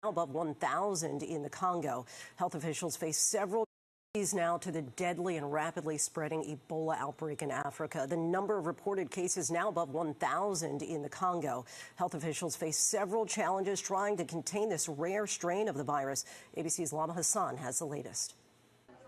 Above 1,000 in the Congo. Health officials face several days now to the deadly and rapidly spreading Ebola outbreak in Africa. The number of reported cases now above 1,000 in the Congo. Health officials face several challenges trying to contain this rare strain of the virus. ABC's Lama Hassan has the latest.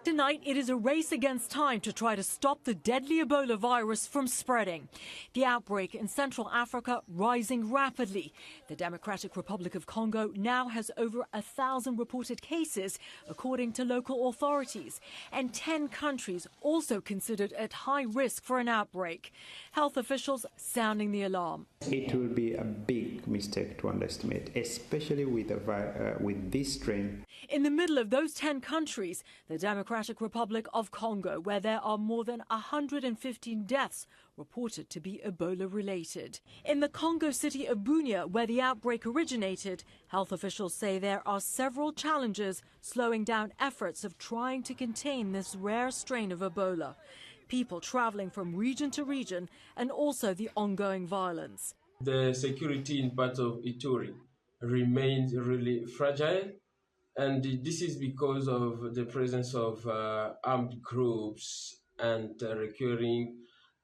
Tonight, it is a race against time to try to stop the deadly Ebola virus from spreading. The outbreak in Central Africa rising rapidly. The Democratic Republic of Congo now has over 1,000 reported cases, according to local authorities, and 10 countries also considered at high risk for an outbreak. Health officials sounding the alarm. It will be a big mistake to underestimate, especially with this strain. In the middle of those 10 countries, the Democratic Republic of Congo, where there are more than 115 deaths reported to be Ebola-related. In the Congo city of Bunia, where the outbreak originated, health officials say there are several challenges slowing down efforts of trying to contain this rare strain of Ebola. People traveling from region to region, and also the ongoing violence. The security in parts of Ituri remains really fragile, and this is because of the presence of armed groups and recurring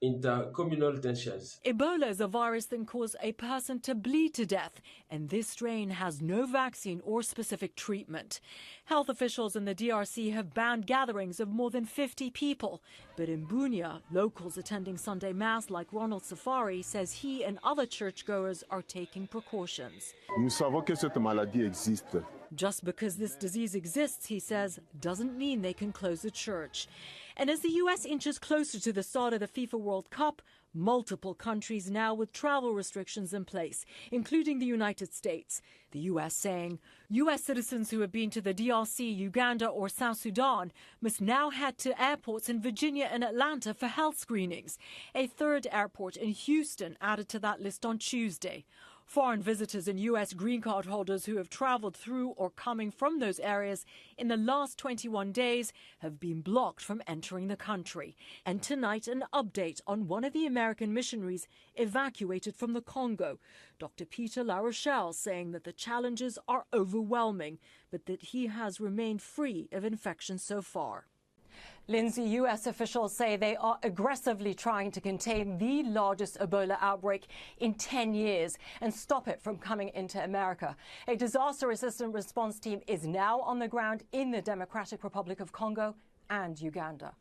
intercommunal tensions. Ebola is a virus that can cause a person to bleed to death, and this strain has no vaccine or specific treatment. Health officials in the DRC have banned gatherings of more than 50 people. But in Bunia, locals attending Sunday Mass like Ronald Safari says he and other churchgoers are taking precautions. Nous savons que cette maladie existe. Just because this disease exists, he says, doesn't mean they can close a church. And as the U.S. inches closer to the start of the FIFA World Cup, multiple countries now with travel restrictions in place, including the United States. The U.S. saying U.S. citizens who have been to the DRC, Uganda or South Sudan must now head to airports in Virginia and Atlanta for health screenings. A third airport in Houston added to that list on Tuesday. Foreign visitors and U.S. green card holders who have traveled through or coming from those areas in the last 21 days have been blocked from entering the country. And tonight, an update on one of the American missionaries evacuated from the Congo, Dr. Peter La Rochelle, saying that the challenges are overwhelming, but that he has remained free of infection so far. Lindsay, U.S. officials say they are aggressively trying to contain the largest Ebola outbreak in 10 years and stop it from coming into America. A disaster-resistant response team is now on the ground in the Democratic Republic of Congo and Uganda.